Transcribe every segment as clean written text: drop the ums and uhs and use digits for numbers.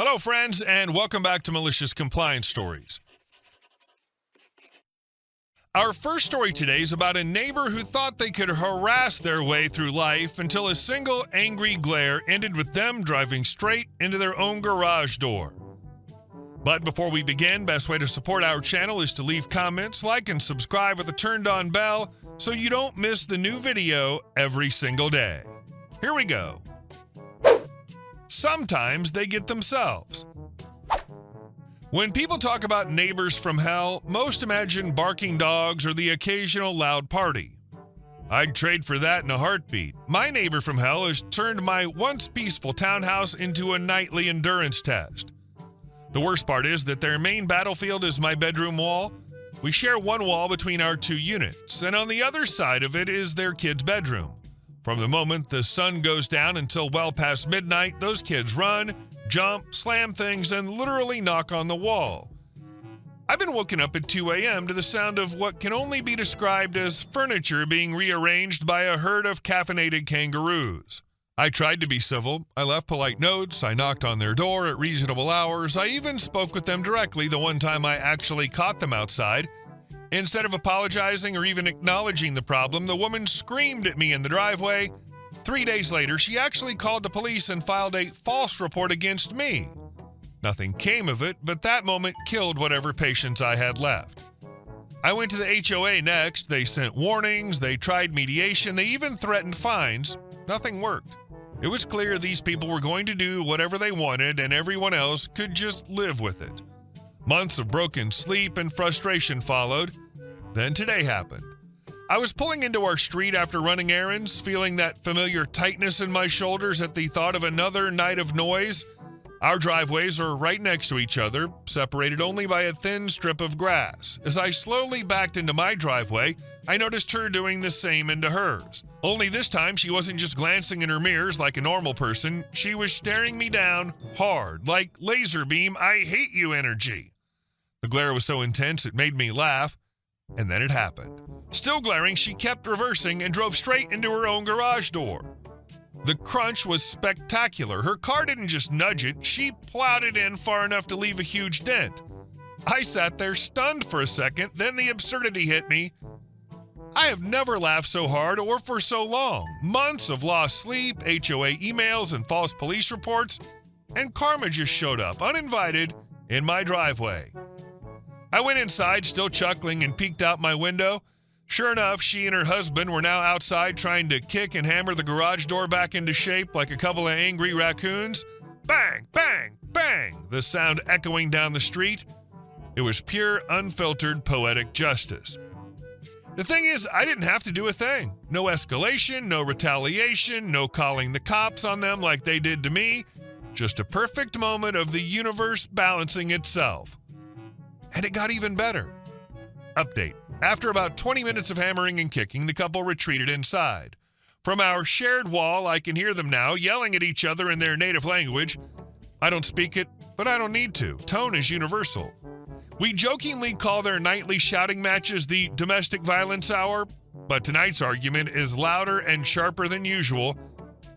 Hello, friends, and welcome back to Malicious Compliance Stories. Our first story today is about a neighbor who thought they could harass their way through life until a single angry glare ended with them driving straight into their own garage door. But before we begin, best way to support our channel is to leave comments, like, and subscribe with a turned-on bell so you don't miss the new video every single day. Here we go. Sometimes they get themselves. When people talk about neighbors from hell, most imagine barking dogs or the occasional loud party. I'd trade for that in a heartbeat. My neighbor from hell has turned my once peaceful townhouse into a nightly endurance test. The worst part is that their main battlefield is my bedroom wall. We share one wall between our two units, and on the other side of it is their kid's bedroom. From the moment the sun goes down until well past midnight, those kids run, jump, slam things, and literally knock on the wall. I've been woken up at 2 a.m. to the sound of what can only be described as furniture being rearranged by a herd of caffeinated kangaroos. I tried to be civil. I left polite notes. I knocked on their door at reasonable hours. I even spoke with them directly the one time I actually caught them outside. Instead of apologizing or even acknowledging the problem, the woman screamed at me in the driveway. 3 days later, she actually called the police and filed a false report against me. Nothing came of it, but that moment killed whatever patience I had left. I went to the HOA next. They sent warnings, they tried mediation, they even threatened fines. Nothing worked. It was clear these people were going to do whatever they wanted and everyone else could just live with it. Months of broken sleep and frustration followed. Then today happened. I was pulling into our street after running errands, feeling that familiar tightness in my shoulders at the thought of another night of noise. Our driveways are right next to each other, separated only by a thin strip of grass. As I slowly backed into my driveway, I noticed her doing the same into hers. Only this time, she wasn't just glancing in her mirrors like a normal person. She was staring me down hard, like laser beam, I hate you energy. The glare was so intense it made me laugh. And then it happened. Still glaring, she kept reversing and drove straight into her own garage door. The crunch was spectacular. Her car didn't just nudge it, she plowed it in far enough to leave a huge dent. I sat there stunned for a second, then the absurdity hit me. I have never laughed so hard or for so long. Months of lost sleep, HOA emails, and false police reports, and karma just showed up, uninvited, in my driveway. I went inside, still chuckling, and peeked out my window. Sure enough, she and her husband were now outside trying to kick and hammer the garage door back into shape like a couple of angry raccoons. Bang, bang, bang, the sound echoing down the street. It was pure, unfiltered, poetic justice. The thing is, I didn't have to do a thing. No escalation, no retaliation, no calling the cops on them like they did to me. Just a perfect moment of the universe balancing itself. And it got even better. Update. After about 20 minutes of hammering and kicking, the couple retreated inside. From our shared wall, I can hear them now yelling at each other in their native language. I don't speak it, but I don't need to. Tone is universal. We jokingly call their nightly shouting matches the domestic violence hour, but tonight's argument is louder and sharper than usual.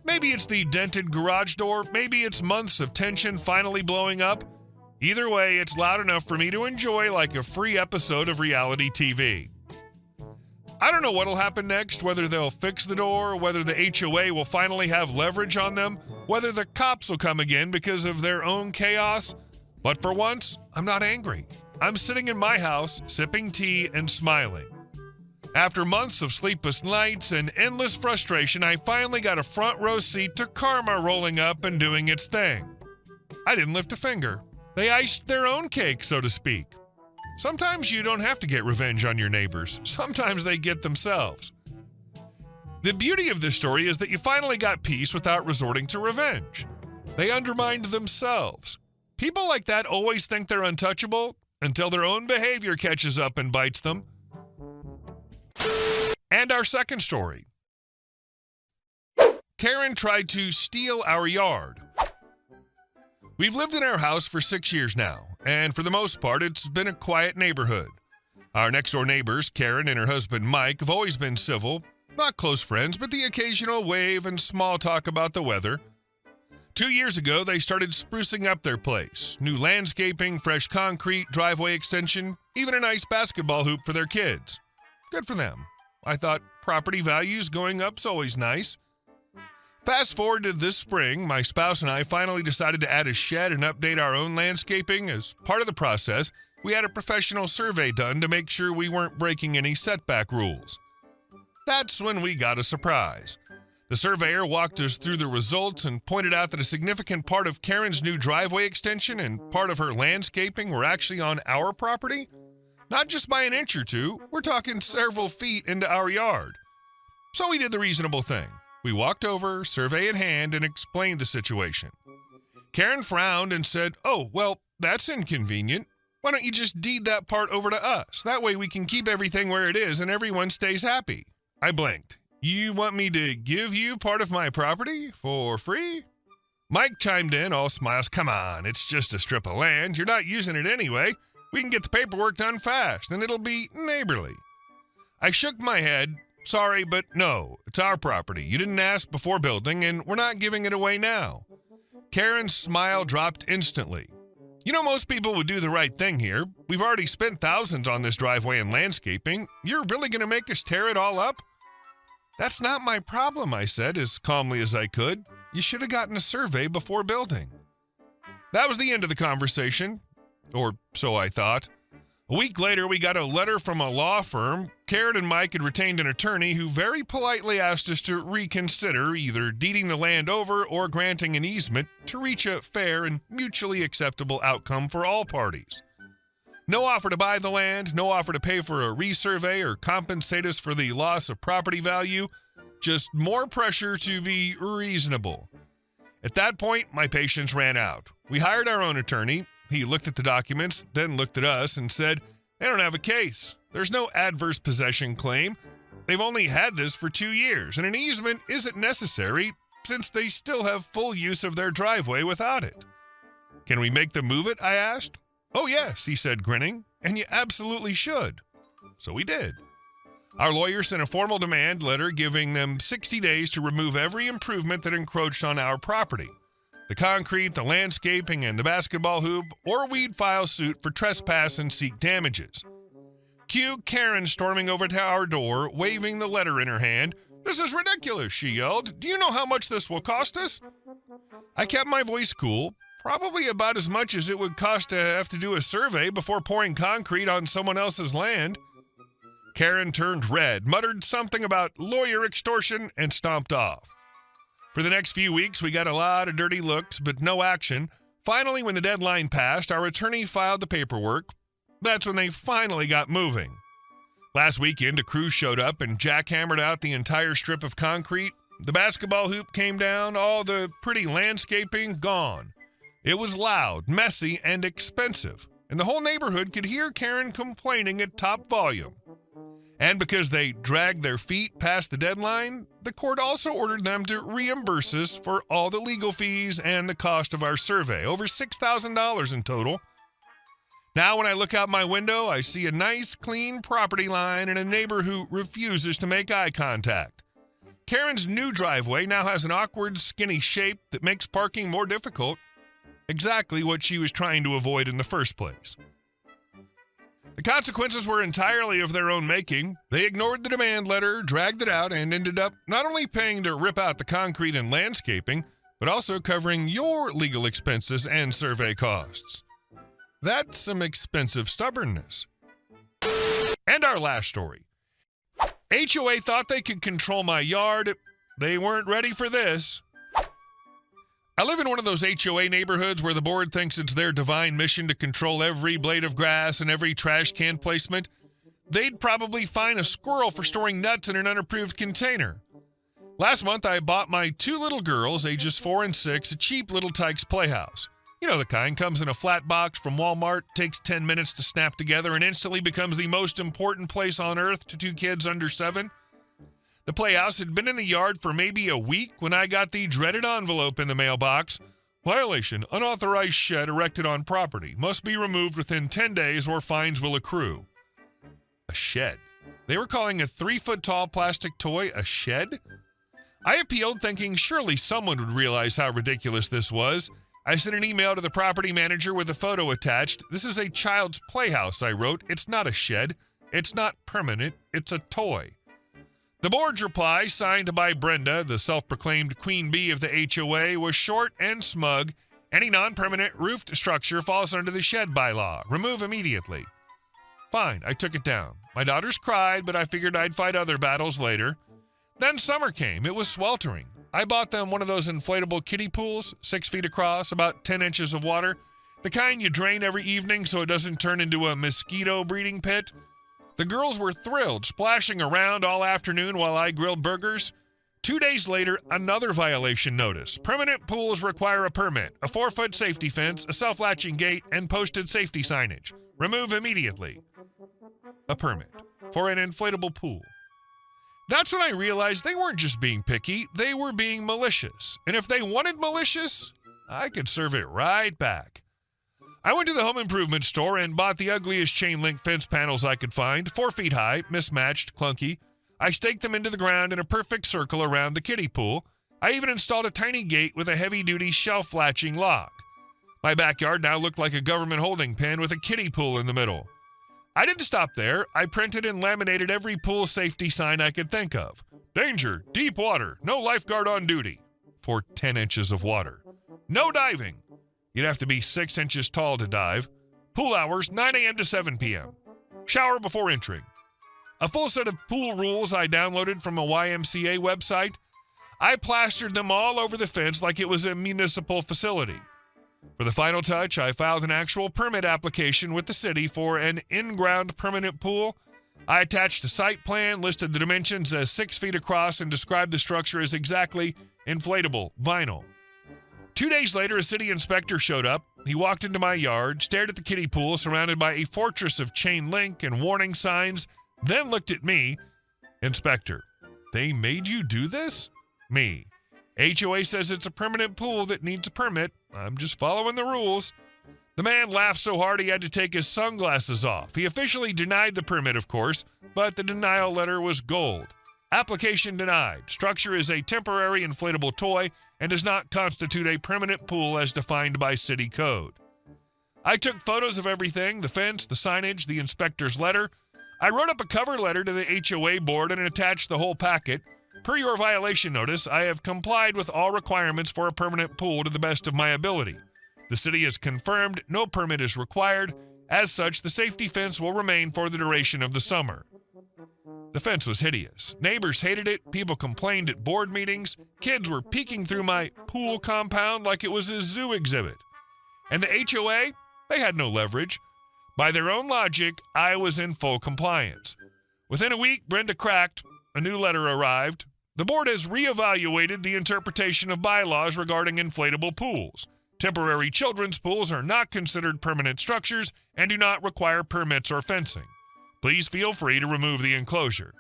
Maybe it's the dented garage door, maybe it's months of tension finally blowing up. Either way, it's loud enough for me to enjoy like a free episode of reality TV. I don't know what'll happen next, whether they'll fix the door, whether the HOA will finally have leverage on them, whether the cops will come again because of their own chaos. But for once, I'm not angry. I'm sitting in my house, sipping tea and smiling. After months of sleepless nights and endless frustration, I finally got a front row seat to karma rolling up and doing its thing. I didn't lift a finger. They iced their own cake, so to speak. Sometimes you don't have to get revenge on your neighbors. Sometimes they get themselves. The beauty of this story is that you finally got peace without resorting to revenge. They undermined themselves. People like that always think they're untouchable until their own behavior catches up and bites them. And our second story. Karen tried to steal our yard. We've lived in our house for 6 years now, and for the most part, it's been a quiet neighborhood. Our next-door neighbors, Karen and her husband Mike, have always been civil, not close friends, but the occasional wave and small talk about the weather. 2 years ago, they started sprucing up their place. New landscaping, fresh concrete, driveway extension, even a nice basketball hoop for their kids. Good for them. I thought property values going up's always nice. Fast forward to this spring, my spouse and I finally decided to add a shed and update our own landscaping. As part of the process, we had a professional survey done to make sure we weren't breaking any setback rules. That's when we got a surprise. The surveyor walked us through the results and pointed out that a significant part of Karen's new driveway extension and part of her landscaping were actually on our property. Not just by an inch or two, we're talking several feet into our yard. So we did the reasonable thing. We walked over, survey in hand, and explained the situation. Karen frowned and said, "Oh, well, that's inconvenient. Why don't you just deed that part over to us? That way we can keep everything where it is and everyone stays happy." I blinked. "You want me to give you part of my property for free?" Mike chimed in, all smiles. "Come on, it's just a strip of land. You're not using it anyway. We can get the paperwork done fast, and it'll be neighborly." I shook my head. "Sorry, but no, it's our property. You didn't ask before building, and we're not giving it away now." Karen's smile dropped instantly. "You know, most people would do the right thing here. We've already spent thousands on this driveway and landscaping. You're really going to make us tear it all up?" "That's not my problem," I said as calmly as I could. "You should have gotten a survey before building." That was the end of the conversation, or so I thought. A week later, we got a letter from a law firm. Karen and Mike had retained an attorney who very politely asked us to reconsider either deeding the land over or granting an easement to reach a fair and mutually acceptable outcome for all parties. No offer to buy the land, no offer to pay for a resurvey or compensate us for the loss of property value, just more pressure to be reasonable. At that point, my patience ran out. We hired our own attorney. He looked at the documents, then looked at us and said, "They don't have a case. There's no adverse possession claim. They've only had this for 2 years, and an easement isn't necessary since they still have full use of their driveway without it." "Can we make them move it?" I asked. "Oh yes," he said, grinning, "and you absolutely should." So we did. Our lawyer sent a formal demand letter giving them 60 days to remove every improvement that encroached on our property. The concrete, the landscaping, and the basketball hoop, or we'd file suit for trespass and seek damages. Cue Karen storming over to our door, waving the letter in her hand. "This is ridiculous," she yelled. "Do you know how much this will cost us?" I kept my voice cool, probably about as much as it would cost to have to do a survey before pouring concrete on someone else's land. Karen turned red, muttered something about lawyer extortion, and stomped off. For the next few weeks, we got a lot of dirty looks, but no action. Finally, when the deadline passed, our attorney filed the paperwork. That's when they finally got moving. Last weekend, a crew showed up and jackhammered out the entire strip of concrete. The basketball hoop came down, all the pretty landscaping gone. It was loud, messy, and expensive, and the whole neighborhood could hear Karen complaining at top volume. And because they dragged their feet past the deadline, the court also ordered them to reimburse us for all the legal fees and the cost of our survey, over $6,000 in total. Now when I look out my window, I see a nice, clean property line and a neighbor who refuses to make eye contact. Karen's new driveway now has an awkward, skinny shape that makes parking more difficult. Exactly what she was trying to avoid in the first place. The consequences were entirely of their own making. They ignored the demand letter, dragged it out, and ended up not only paying to rip out the concrete and landscaping, but also covering your legal expenses and survey costs. That's some expensive stubbornness. And our last story. HOA thought they could control my yard. They weren't ready for this. I live in one of those HOA neighborhoods where the board thinks it's their divine mission to control every blade of grass and every trash can placement. They'd probably fine a squirrel for storing nuts in an unapproved container. Last month, I bought my 2 little girls, ages 4 and 6, a cheap Little Tykes playhouse. You know the kind, comes in a flat box from Walmart, takes 10 minutes to snap together, and instantly becomes the most important place on earth to 2 kids under 7. The playhouse had been in the yard for maybe a week when I got the dreaded envelope in the mailbox. Violation, unauthorized shed erected on property. Must be removed within 10 days or fines will accrue. A shed. They were calling a 3-foot-tall plastic toy a shed? I appealed, thinking surely someone would realize how ridiculous this was. I sent an email to the property manager with a photo attached. "This is a child's playhouse," I wrote. "It's not a shed. It's not permanent. It's a toy." The board's reply, signed by Brenda, the self-proclaimed queen bee of the HOA, was short and smug. "Any non-permanent roofed structure falls under the shed bylaw. Remove immediately." Fine, I took it down. My daughters cried, but I figured I'd fight other battles later. Then summer came. It was sweltering. I bought them one of those inflatable kiddie pools, 6 feet across, about 10 inches of water, the kind you drain every evening so it doesn't turn into a mosquito breeding pit. The girls were thrilled, splashing around all afternoon while I grilled burgers. 2 days later, another violation notice. Permanent pools require a permit, a 4-foot safety fence, a self-latching gate, and posted safety signage. Remove immediately. A permit for an inflatable pool. That's when I realized they weren't just being picky, they were being malicious. And if they wanted malicious, I could serve it right back. I went to the home improvement store and bought the ugliest chain link fence panels I could find, 4 feet high, mismatched, clunky. I staked them into the ground in a perfect circle around the kiddie pool. I even installed a tiny gate with a heavy-duty shelf-latching lock. My backyard now looked like a government holding pen with a kiddie pool in the middle. I didn't stop there. I printed and laminated every pool safety sign I could think of. Danger, deep water, no lifeguard on duty. For 10 inches of water. No diving. You'd have to be 6 inches tall to dive. Pool hours, 9 a.m. to 7 p.m. Shower before entering. A full set of pool rules I downloaded from a YMCA website. I plastered them all over the fence like it was a municipal facility. For the final touch, I filed an actual permit application with the city for an in-ground permanent pool. I attached a site plan, listed the dimensions as 6 feet across, and described the structure as exactly inflatable vinyl. 2 days later, a city inspector showed up. He walked into my yard, stared at the kiddie pool surrounded by a fortress of chain link and warning signs, then looked at me. "Inspector, they made you do this?" Me. "HOA says it's a permanent pool that needs a permit. I'm just following the rules." The man laughed so hard he had to take his sunglasses off. He officially denied the permit, of course, but the denial letter was gold. Application denied. Structure is a temporary inflatable toy and does not constitute a permanent pool as defined by city code. I took photos of everything, the fence, the signage, the inspector's letter. I wrote up a cover letter to the HOA board and attached the whole packet. Per your violation notice, I have complied with all requirements for a permanent pool to the best of my ability. The city has confirmed no permit is required. As such, the safety fence will remain for the duration of the summer. The fence was hideous. Neighbors hated it. People complained at board meetings. Kids were peeking through my pool compound like it was a zoo exhibit. And the HOA, they had no leverage. By their own logic, I was in full compliance. Within a week, Brenda cracked. A new letter arrived. The board has reevaluated the interpretation of bylaws regarding inflatable pools. Temporary children's pools are not considered permanent structures and do not require permits or fencing. Please feel free to remove the enclosure.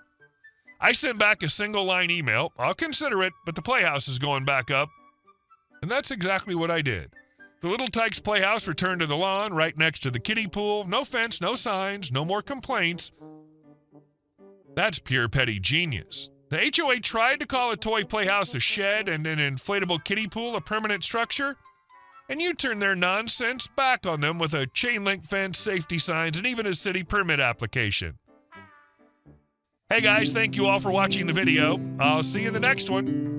I sent back a single-line email. "I'll consider it, but the playhouse is going back up." And that's exactly what I did. The Little Tykes Playhouse returned to the lawn right next to the kiddie pool. No fence, no signs, no more complaints. That's pure petty genius. The HOA tried to call a toy playhouse a shed and an inflatable kiddie pool a permanent structure, and you turn their nonsense back on them with a chain link fence, safety signs, and even a city permit application. Hey guys, thank you all for watching the video. I'll see you in the next one.